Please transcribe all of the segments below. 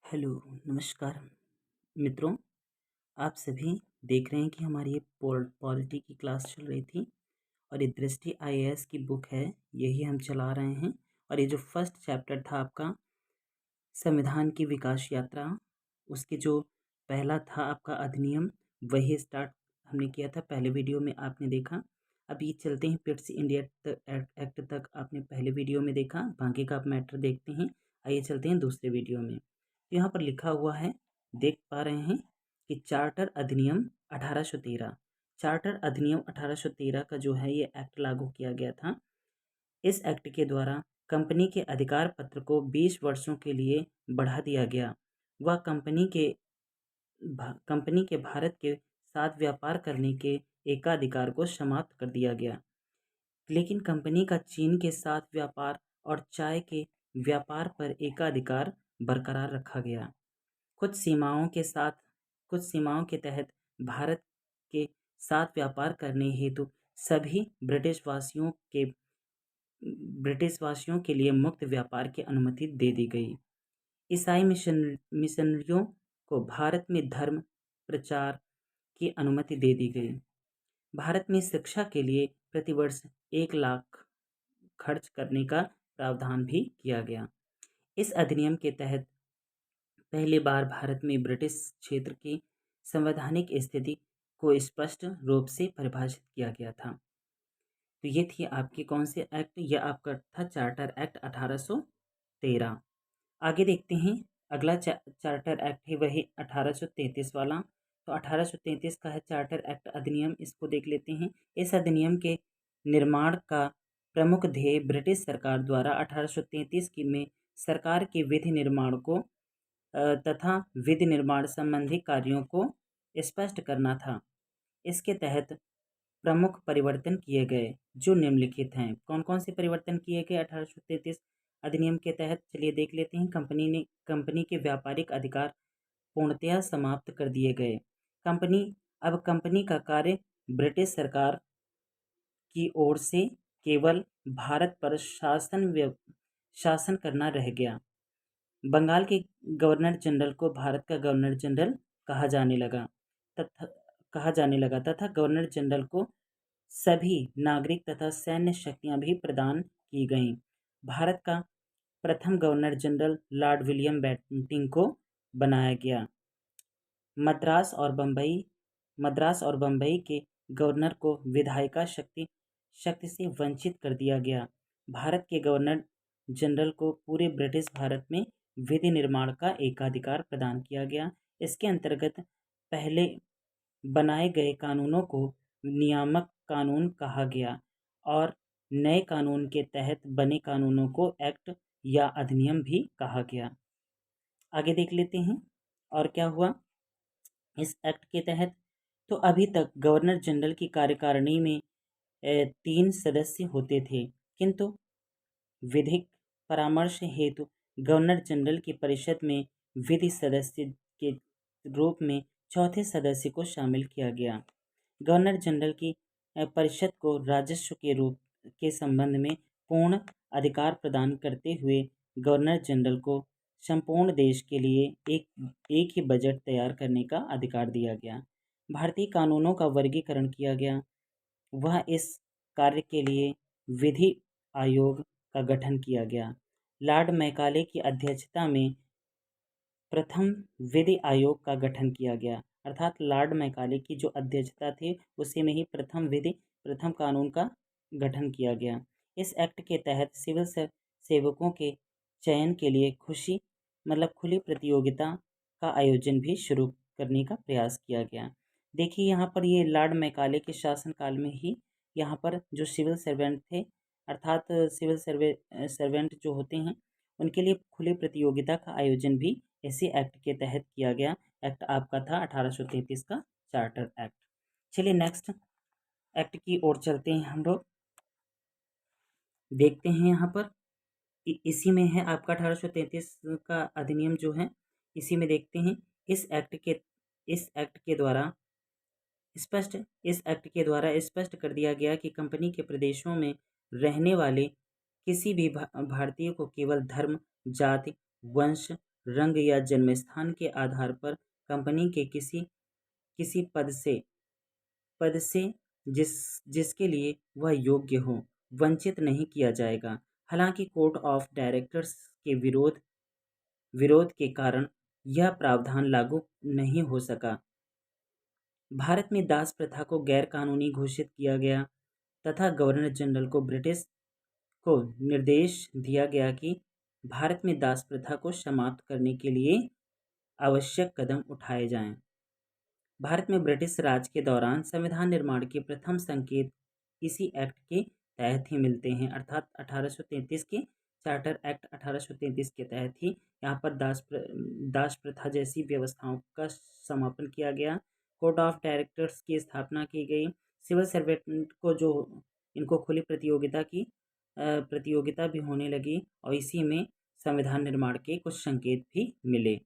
Hello, नमस्कार मित्रों। आप सभी देख रहे हैं कि हमारी ये पॉलिटी की क्लास चल रही थी और ये दृष्टि आईएएस की बुक है, यही हम चला रहे हैं। और ये जो फर्स्ट चैप्टर था आपका संविधान की विकास यात्रा, उसके जो पहला था आपका अधिनियम, वही स्टार्ट हमने किया था। पहले वीडियो में आपने देखा। अभी चलते हैं पिट्स इंडिया एक्ट तक, आपने पहले वीडियो में देखा, बाकी का आप मैटर देखते हैं। आइए चलते हैं दूसरे वीडियो में। तो यहाँ पर लिखा हुआ है, देख पा रहे हैं कि चार्टर अधिनियम 1813, चार्टर अधिनियम 1813 का जो है ये एक्ट लागू किया गया था। इस एक्ट के द्वारा कंपनी के अधिकार पत्र को 20 वर्षों के लिए बढ़ा दिया गया। वह कंपनी के भारत के साथ व्यापार करने के एकाधिकार को समाप्त कर दिया गया। लेकिन कंपनी का चीन के साथ व्यापार और चाय के व्यापार पर एकाधिकार बरकरार रखा गया। कुछ सीमाओं के तहत भारत के साथ व्यापार करने हेतु सभी ब्रिटिशवासियों के लिए मुक्त व्यापार की अनुमति दे दी गई। ईसाई मिशनरियों को भारत में धर्म प्रचार की अनुमति दे दी गई। भारत में शिक्षा के लिए प्रतिवर्ष 1 लाख खर्च करने का प्रावधान भी किया गया। इस अधिनियम के तहत पहली बार भारत में ब्रिटिश क्षेत्र की संवैधानिक स्थिति को स्पष्ट रूप से परिभाषित किया गया था। तो ये थी आपकी कौन से एक्ट? यह आपका था चार्टर एक्ट 1813। आगे देखते हैं, अगला चार्टर एक्ट है वही 1833 वाला। तो 1833 का है चार्टर एक्ट अधिनियम, इसको देख लेते हैं। इस अधिनियम के निर्माण का प्रमुख ध्येय ब्रिटिश सरकार द्वारा 1833 में सरकार के विधि निर्माण को तथा विधि निर्माण संबंधी कार्यों को स्पष्ट करना था। इसके तहत प्रमुख परिवर्तन किए गए जो निम्नलिखित हैं। कौन कौन से परिवर्तन किए गए 1833 अधिनियम के तहत? चलिए देख लेते हैं। कंपनी के व्यापारिक अधिकार पूर्णतया समाप्त कर दिए गए। कंपनी का कार्य ब्रिटिश सरकार की ओर से केवल भारत पर शासन करना रह गया। बंगाल के गवर्नर जनरल को भारत का गवर्नर जनरल कहा जाने लगा तथा गवर्नर जनरल को सभी नागरिक तथा सैन्य शक्तियां भी प्रदान की गईं। भारत का प्रथम governor general Lord William Bentinck को बनाया गया। मद्रास और बम्बई के गवर्नर को विधायिका शक्ति से वंचित कर दिया गया। भारत के गवर्नर जनरल को पूरे ब्रिटिश भारत में विधि निर्माण का एकाधिकार प्रदान किया गया। इसके अंतर्गत पहले बनाए गए कानूनों को नियामक कानून कहा गया और नए कानून के तहत बने कानूनों को एक्ट या अधिनियम भी कहा गया। आगे देख लेते हैं और क्या हुआ इस एक्ट के तहत। तो अभी तक गवर्नर जनरल की कार्यकारिणी में 3 सदस्य होते थे, किंतु विधिक परामर्श हेतु गवर्नर जनरल की परिषद में विधि सदस्य के रूप में चौथे सदस्य को शामिल किया गया। गवर्नर जनरल की परिषद को राजस्व के संबंध में पूर्ण अधिकार प्रदान करते हुए गवर्नर जनरल को संपूर्ण देश के लिए एक ही बजट तैयार करने का अधिकार दिया गया। भारतीय कानूनों का वर्गीकरण किया गया। वह इस कार्य के लिए विधि आयोग का गठन किया गया। लॉर्ड मैकाले की अध्यक्षता में प्रथम विधि आयोग का गठन किया गया, अर्थात लॉर्ड मैकाले की जो अध्यक्षता थी उसी में ही प्रथम कानून का गठन किया गया। इस एक्ट के तहत सिविल सेवकों के चयन के लिए खुली प्रतियोगिता का आयोजन भी शुरू करने का प्रयास किया गया। देखिए यहाँ पर ये लॉर्ड मैकाले के शासनकाल में ही यहाँ पर जो सिविल सर्वेंट थे, अर्थात सिविल सर्वेंट जो होते हैं, उनके लिए खुली प्रतियोगिता का आयोजन भी इसी एक्ट के तहत किया गया। एक्ट आपका था 1833 का चार्टर एक्ट। चलिए नेक्स्ट एक्ट की ओर चलते हैं हम लोग। देखते हैं यहाँ पर इसी में है आपका 1833 का अधिनियम जो है, इसी में देखते हैं। इस एक्ट के द्वारा स्पष्ट कर दिया गया कि कंपनी के प्रदेशों में रहने वाले किसी भी भारतीय को केवल धर्म, जाति, वंश, रंग या जन्मस्थान के आधार पर कंपनी के किसी किसी पद से जिसके लिए वह योग्य हो वंचित नहीं किया जाएगा। हालांकि कोर्ट ऑफ डायरेक्टर्स के विरोध के कारण यह प्रावधान लागू नहीं हो सका। भारत में दास प्रथा को गैर कानूनी घोषित किया गया तथा गवर्नर जनरल को निर्देश दिया गया कि भारत में दास प्रथा को समाप्त करने के लिए आवश्यक कदम उठाए जाएं। भारत में ब्रिटिश राज के दौरान संविधान निर्माण के प्रथम संकेत इसी एक्ट के तहत ही मिलते हैं, अर्थात 1833 के चार्टर एक्ट 1833 के तहत ही यहाँ पर दास प्रथा जैसी व्यवस्थाओं का समापन किया गया। कोर्ट ऑफ डायरेक्टर्स की स्थापना की गई। सिविल सर्वेंट को जो इनको खुली प्रतियोगिता भी होने लगी और इसी में संविधान निर्माण के कुछ संकेत भी मिले।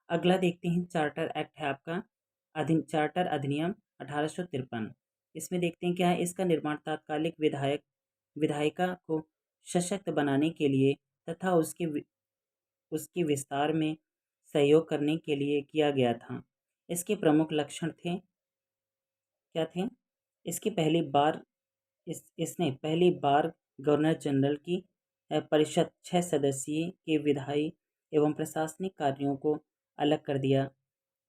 अगला देखते हैं चार्टर एक्ट है आपका चार्टर अधिनियम 1853। इसमें देखते हैं क्या है। इसका निर्माण तात्कालिक विधायिका को सशक्त बनाने के लिए तथा उसके विस्तार में सहयोग करने के लिए किया गया था। इसके प्रमुख लक्षण क्या थे। इसने पहली बार गवर्नर जनरल की परिषद 6 सदस्यीय के विधायी एवं प्रशासनिक कार्यों को अलग कर दिया।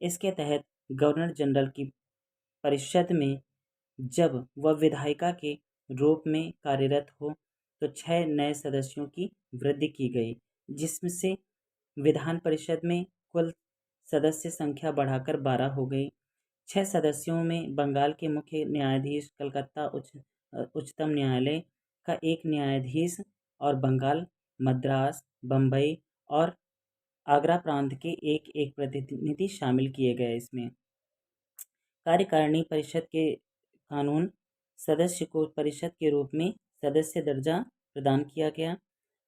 इसके तहत गवर्नर जनरल की परिषद में जब वह विधायिका के रूप में कार्यरत हो तो 6 नए सदस्यों की वृद्धि की गई, जिससे विधान परिषद में कुल सदस्य संख्या बढ़ाकर 12 हो गई। 6 सदस्यों में बंगाल के मुख्य न्यायाधीश, कलकत्ता उच्चतम न्यायालय का एक न्यायाधीश और बंगाल, मद्रास, बम्बई और आगरा प्रांत के एक एक प्रतिनिधि शामिल किए गए। इसमें कार्यकारिणी परिषद के कानून सदस्य को परिषद के रूप में सदस्य दर्जा प्रदान किया गया।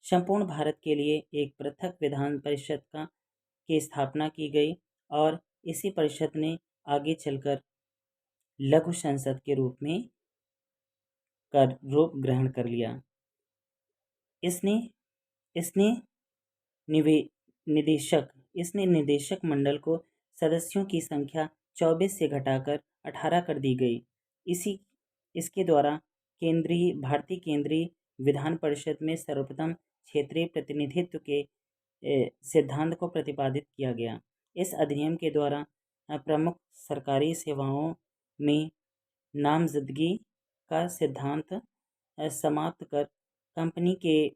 संपूर्ण भारत के लिए एक पृथक विधान परिषद की स्थापना की गई और इसी परिषद ने आगे चलकर लघु संसद के रूप में रूप ग्रहण कर लिया। इसने निदेशक मंडल को सदस्यों की संख्या 24 से घटाकर 18 कर दी गई। इसके द्वारा भारतीय केंद्रीय विधान परिषद में सर्वप्रथम क्षेत्रीय प्रतिनिधित्व के सिद्धांत को प्रतिपादित किया गया। इस अधिनियम के द्वारा प्रमुख सरकारी सेवाओं में नामजदगी का सिद्धांत समाप्त कर कंपनी के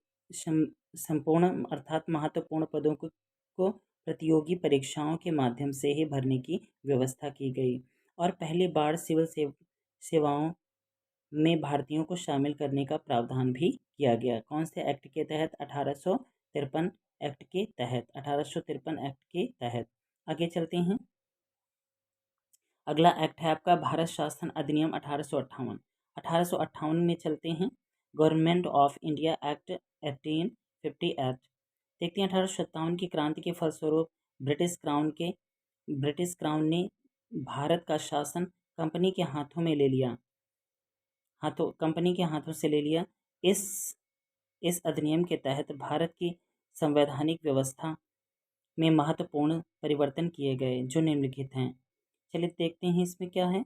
संपूर्ण अर्थात महत्वपूर्ण पदों को प्रतियोगी परीक्षाओं के माध्यम से ही भरने की व्यवस्था की गई और पहली बार सिविल सेवाओं में भारतीयों को शामिल करने का प्रावधान भी किया गया। कौन से एक्ट के तहत? 1853 एक्ट के तहत। 1853 एक्ट के तहत। आगे चलते हैं। अगला एक्ट है आपका भारत शासन अधिनियम 1858। 1858 में चलते हैं। गवर्नमेंट ऑफ इंडिया एक्ट 1858 देखते हैं। 1857 की क्रांति के फलस्वरूप ब्रिटिश क्राउन ने भारत का शासन कंपनी के हाथों से ले लिया। इस अधिनियम के तहत भारत की संवैधानिक व्यवस्था में महत्वपूर्ण परिवर्तन किए गए जो निम्नलिखित हैं। चलिए देखते हैं इसमें क्या है।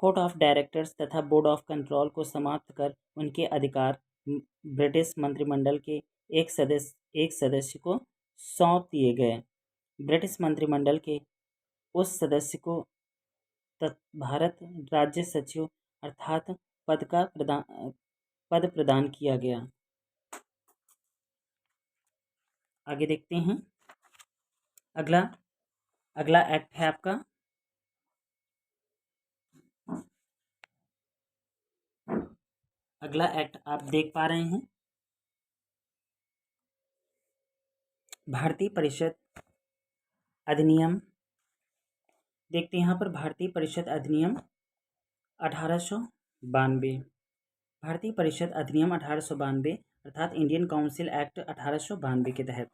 कोर्ट ऑफ डायरेक्टर्स तथा बोर्ड ऑफ कंट्रोल को समाप्त कर उनके अधिकार ब्रिटिश मंत्रिमंडल के एक सदस्य को सौंप दिए गए। ब्रिटिश मंत्रिमंडल के उस सदस्य को भारत राज्य सचिव अर्थात पद प्रदान किया गया। आगे देखते हैं। अगला एक्ट है आपका अगला एक्ट आप देख पा रहे हैं भारतीय परिषद अधिनियम। देखते हैं यहाँ पर भारतीय परिषद अधिनियम 1892। भारतीय परिषद अधिनियम 1892 अर्थात इंडियन काउंसिल एक्ट 1892 के तहत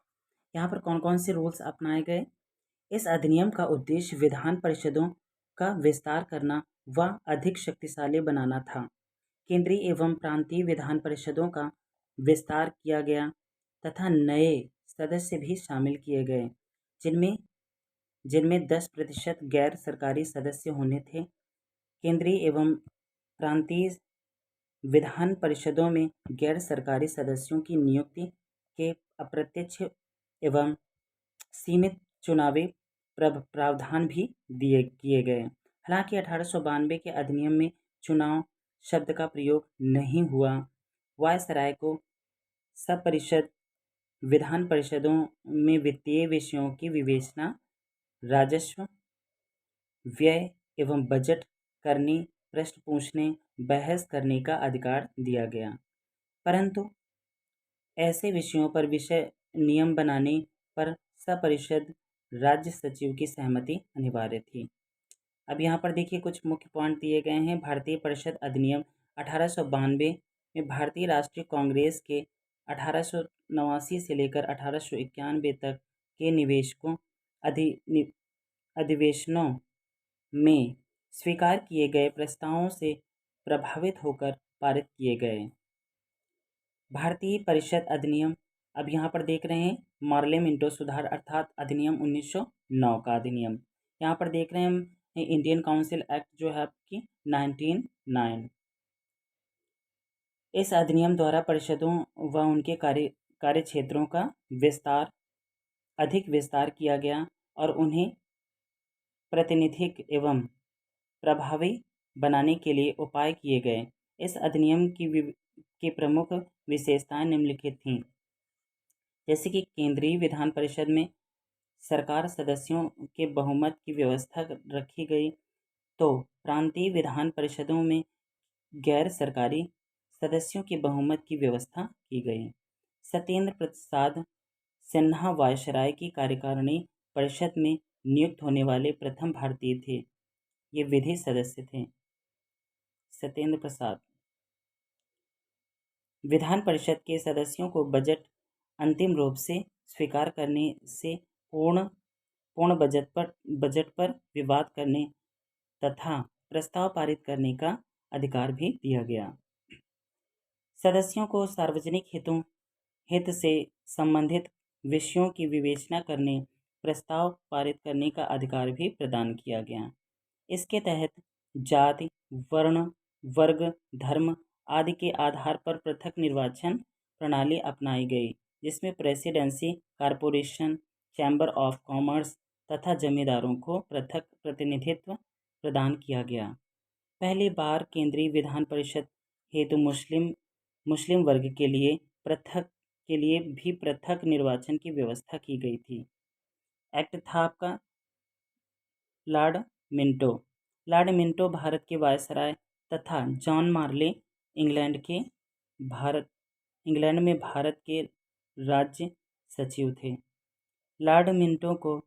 यहाँ पर कौन कौन से रूल्स अपनाए गए। इस अधिनियम का उद्देश्य विधान परिषदों का विस्तार करना व अधिक शक्तिशाली बनाना था। केंद्रीय एवं प्रांतीय विधान परिषदों का विस्तार किया गया तथा नए सदस्य भी शामिल किए गए। जिनमें जिनमें 10% गैर सरकारी सदस्य होने थे। केंद्रीय एवं प्रांतीय विधान परिषदों में गैर सरकारी सदस्यों की नियुक्ति के अप्रत्यक्ष एवं सीमित चुनावी प्रावधान भी दिए किए गए। हालांकि 1892 के अधिनियम में चुनाव शब्द का प्रयोग नहीं हुआ। वायसराय को सब परिषद विधान परिषदों में वित्तीय विषयों की विवेचना, राजस्व, व्यय एवं बजट करने, प्रश्न पूछने, बहस करने का अधिकार दिया गया, परंतु ऐसे विषयों पर विषय नियम बनाने पर सपरिषद राज्य सचिव की सहमति अनिवार्य थी। अब यहाँ पर देखिए कुछ मुख्य पॉइंट दिए गए हैं। भारतीय परिषद अधिनियम 1892 में भारतीय राष्ट्रीय कांग्रेस के 1889 से लेकर 1891 तक के निवेशकों अधिवेशनों में स्वीकार किए गए प्रस्तावों से प्रभावित होकर पारित किए गए। भारतीय परिषद अधिनियम, अब यहाँ पर देख रहे हैं मार्ले मिंटो सुधार अर्थात अधिनियम 1909 का अधिनियम। यहाँ पर देख रहे हैं हम इंडियन काउंसिल एक्ट जो है आपकी 1909। इस अधिनियम द्वारा परिषदों व उनके कार्य क्षेत्रों का अधिक विस्तार किया गया और उन्हें प्रातिनिधिक एवं प्रभावी बनाने के लिए उपाय किए गए। इस अधिनियम की प्रमुख विशेषताएं निम्नलिखित थीं, जैसे कि केंद्रीय विधान परिषद में सरकार सदस्यों के बहुमत की व्यवस्था रखी गई, तो प्रांतीय विधान परिषदों में गैर सरकारी सदस्यों के बहुमत की व्यवस्था की गई। सत्येंद्र प्रसाद सिन्हा वायसराय की कार्यकारिणी परिषद में नियुक्त होने वाले प्रथम भारतीय थे। ये विधि सदस्य थे सत्येंद्र प्रसाद। विधान परिषद के सदस्यों को बजट अंतिम रूप से स्वीकार करने से पूर्ण बजट पर विवाद करने तथा प्रस्ताव पारित करने का अधिकार भी दिया गया। सदस्यों को सार्वजनिक हित से संबंधित विषयों की विवेचना करने, प्रस्ताव पारित करने का अधिकार भी प्रदान किया गया। इसके तहत जाति, वर्ण, वर्ग, धर्म आदि के आधार पर पृथक निर्वाचन प्रणाली अपनाई गई, जिसमें presidency, corporation, chamber of commerce तथा जमींदारों को पृथक प्रतिनिधित्व प्रदान किया गया। पहली बार केंद्रीय विधान परिषद हेतु मुस्लिम वर्ग के लिए भी पृथक निर्वाचन की व्यवस्था की गई थी। एक्ट था आपका लॉर्ड मिंटो भारत के वायसराय तथा जॉन मार्ले इंग्लैंड में भारत के राज्य सचिव थे। लॉर्ड मिंटो को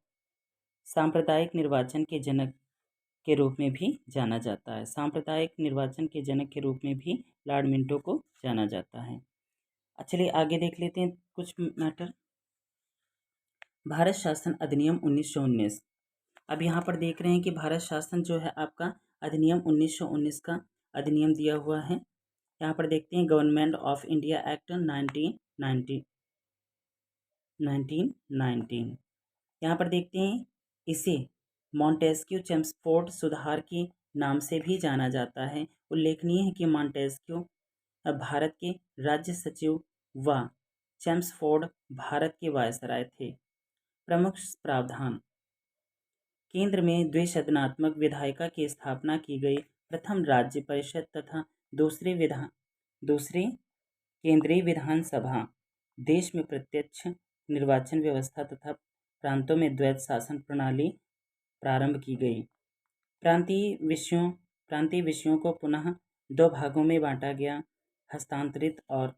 सांप्रदायिक निर्वाचन के जनक के रूप में भी जाना जाता है। सांप्रदायिक निर्वाचन के जनक के रूप में भी लॉर्ड मिंटो को जाना जाता है। चलिए आगे देख लेते हैं कुछ मैटर। भारत शासन अधिनियम 1919। अब यहाँ पर देख रहे हैं कि भारत शासन जो है आपका अधिनियम 1919 का अधिनियम दिया हुआ है। यहाँ पर देखते हैं गवर्नमेंट ऑफ इंडिया एक्ट 1919। यहाँ पर देखते हैं इसे मॉन्टेस्क्यू चेम्सफोर्ड सुधार के नाम से भी जाना जाता है। उल्लेखनीय है कि मॉन्टेस्क्यू भारत के राज्य सचिव व चेम्सफोर्ड भारत के वायसराय थे। प्रमुख प्रावधान। केंद्र में द्विसदनात्मक विधायिका की स्थापना की गई। प्रथम राज्य परिषद तथा दूसरी केंद्रीय विधानसभा। देश में प्रत्यक्ष निर्वाचन व्यवस्था तथा प्रांतों में द्वैत शासन प्रणाली प्रारंभ की गई। प्रांतीय विषयों को पुनः दो भागों में बांटा गया, हस्तांतरित और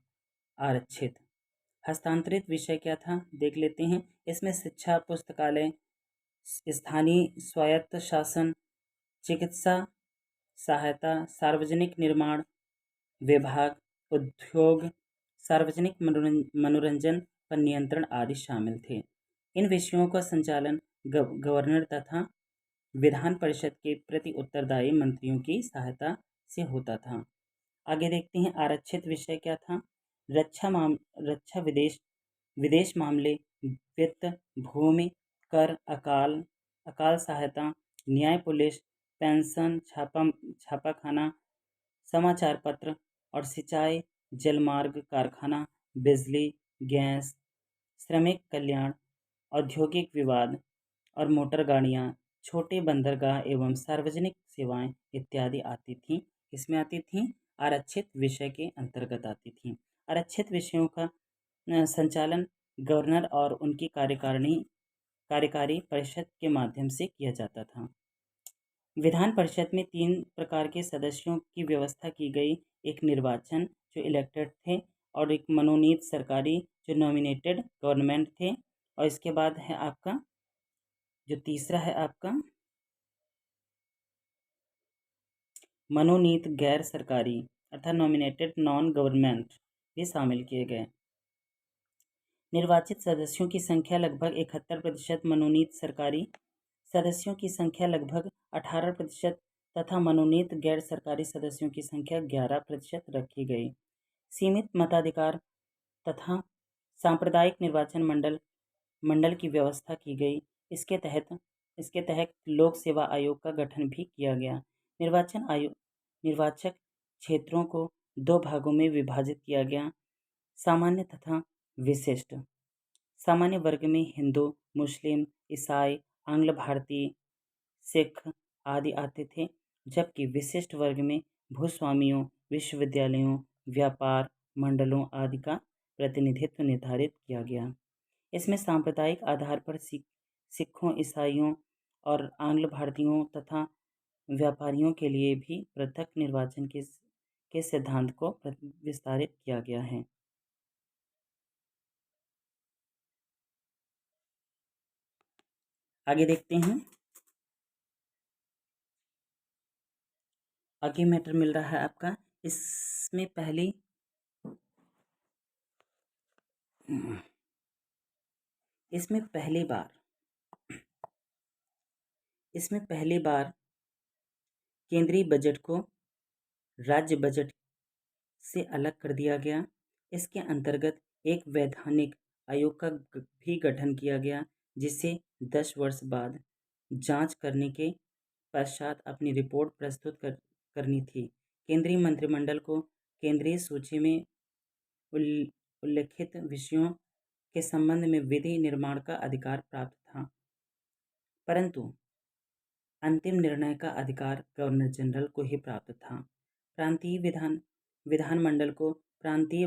आरक्षित। हस्तांतरित विषय क्या था देख लेते हैं। इसमें शिक्षा, पुस्तकालय, स्थानीय स्वायत्त शासन, चिकित्सा सहायता, सार्वजनिक निर्माण विभाग, उद्योग, सार्वजनिक मनोरंजन पर नियंत्रण आदि शामिल थे। इन विषयों का संचालन गवर्नर तथा विधान परिषद के प्रति उत्तरदायी मंत्रियों की सहायता से होता था। आगे देखते हैं आरक्षित विषय क्या था। रक्षा, विदेश मामले, वित्त, भूमि, कर, अकाल सहायता, न्याय, पुलिस, पेंशन, छापाखाना, समाचार पत्र और सिंचाई, जलमार्ग, कारखाना, बिजली, गैस, श्रमिक कल्याण, औद्योगिक विवाद और मोटर गाड़ियाँ, छोटे बंदरगाह एवं सार्वजनिक सेवाएं इत्यादि आती थीं। किसमें आती थीं? आरक्षित विषय के अंतर्गत आती थीं। आरक्षित विषयों का संचालन गवर्नर और उनकी कार्यकारी परिषद के माध्यम से किया जाता था। विधान परिषद में 3 प्रकार के सदस्यों की व्यवस्था की गई। एक निर्वाचन जो इलेक्टेड थे और एक मनोनीत सरकारी जो नॉमिनेटेड गवर्नमेंट थे, और इसके बाद है आपका जो तीसरा है आपका मनोनीत गैर सरकारी अर्थात नॉमिनेटेड नॉन गवर्नमेंट भी शामिल किए गए। निर्वाचित सदस्यों की संख्या लगभग 71%, मनोनीत सरकारी सदस्यों की संख्या लगभग 18% तथा मनोनीत गैर सरकारी सदस्यों की संख्या 11% रखी गई। सीमित मताधिकार तथा सांप्रदायिक निर्वाचन मंडल की व्यवस्था की गई। इसके तहत लोक सेवा आयोग का गठन भी किया गया। निर्वाचक क्षेत्रों को 2 भागों में विभाजित किया गया, सामान्य तथा विशिष्ट। सामान्य वर्ग में हिंदू, मुस्लिम, ईसाई, आंग्ल भारतीय, सिख आदि आते थे, जबकि विशिष्ट वर्ग में भूस्वामियों, विश्वविद्यालयों, व्यापार मंडलों आदि का प्रतिनिधित्व निर्धारित किया गया। इसमें सांप्रदायिक आधार पर सिखों, ईसाइयों और आंग्ल भारतीयों तथा व्यापारियों के लिए भी पृथक निर्वाचन के सिद्धांत को विस्तारित किया गया है। आगे देखते हैं। आगे मैटर मिल रहा है आपका इसमें पहली बार केंद्रीय बजट को राज्य बजट से अलग कर दिया गया। इसके अंतर्गत एक वैधानिक आयोग का भी गठन किया गया, जिसे 10 वर्ष बाद जांच करने के पश्चात अपनी रिपोर्ट प्रस्तुत करनी थी। केंद्रीय मंत्रिमंडल को केंद्रीय सूची में उल्लिखित विषयों के संबंध में विधि निर्माण का अधिकार प्राप्त था, परंतु अंतिम निर्णय का अधिकार गवर्नर जनरल को ही प्राप्त था। प्रांतीय विधानमंडल को प्रांतीय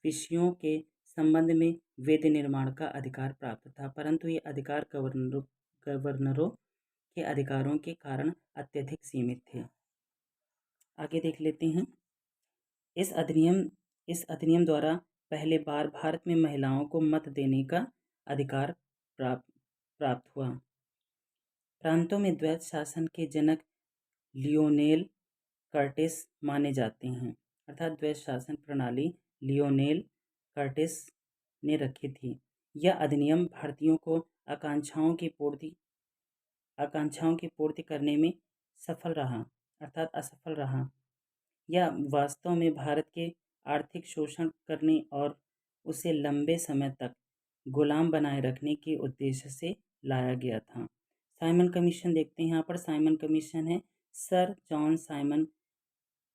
विषयों के संबंध में विधि निर्माण का अधिकार प्राप्त था, परंतु ये अधिकार गवर्नरों के अधिकारों के कारण अत्यधिक सीमित थे। आगे देख लेते हैं। इस अधिनियम द्वारा पहले बार भारत में महिलाओं को मत देने का अधिकार प्राप्त हुआ। प्रांतों में द्वैत शासन के जनक लियोनेल कर्टिस माने जाते हैं, अर्थात द्वैत शासन प्रणाली लियोनेल कर्टिस ने रखी थी। यह अधिनियम भारतीयों को आकांक्षाओं की पूर्ति करने में असफल रहा। यह वास्तव में भारत के आर्थिक शोषण करने और उसे लंबे समय तक गुलाम बनाए रखने के उद्देश्य से लाया गया था। साइमन कमीशन देखते हैं। यहाँ पर साइमन कमीशन है। सर जॉन साइमन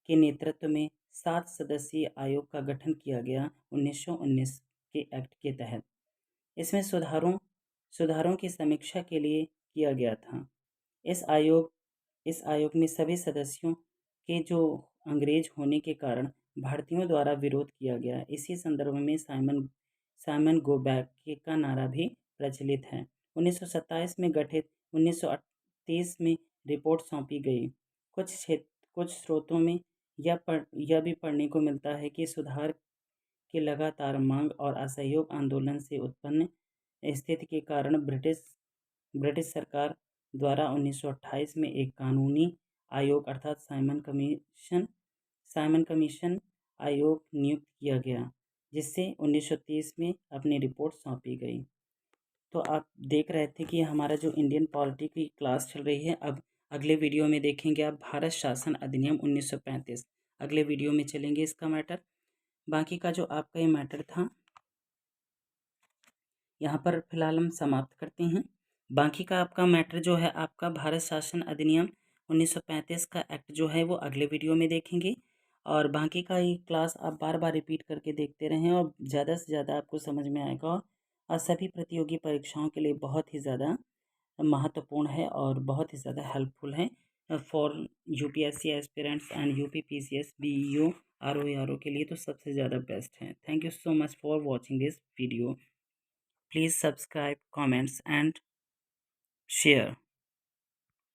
के नेतृत्व में 7 सदस्यीय आयोग का गठन किया गया 1919 के एक्ट के तहत। इसमें सुधारों की समीक्षा के लिए किया गया था। इस आयोग में सभी सदस्यों के जो अंग्रेज होने के कारण भारतीयों द्वारा विरोध किया गया। इसी संदर्भ में साइमन गो बैक का नारा भी प्रचलित है। 1927 में गठित 1938 में रिपोर्ट सौंपी गई। कुछ स्रोतों में यह भी पढ़ने को मिलता है कि सुधार की लगातार मांग और असहयोग आंदोलन से उत्पन्न स्थिति के कारण ब्रिटिश सरकार द्वारा 1928 में एक कानूनी आयोग अर्थात साइमन कमीशन आयोग नियुक्त किया गया, जिससे 1930 में अपनी रिपोर्ट सौंपी गई। तो आप देख रहे थे कि हमारा जो इंडियन पॉलिटी की क्लास चल रही है। अब अगले वीडियो में देखेंगे आप भारत शासन अधिनियम 1935। अगले वीडियो में चलेंगे इसका मैटर। बाकी का जो आपका ये मैटर था यहाँ पर फिलहाल हम समाप्त करते हैं। बाकी का आपका मैटर जो है आपका भारत शासन अधिनियम 1935 का एक्ट जो है वो अगले वीडियो में देखेंगे, और बाकी का ये क्लास आप बार बार रिपीट करके देखते रहें और ज़्यादा से ज़्यादा आपको समझ में आएगा, और सभी प्रतियोगी परीक्षाओं के लिए बहुत ही ज़्यादा महत्वपूर्ण है और बहुत ही ज़्यादा हेल्पफुल है for UPSC aspirants and UP PCS BEO RO के लिए तो सबसे ज़्यादा बेस्ट है। Thank you so much for watching this video. Please subscribe, comments and share.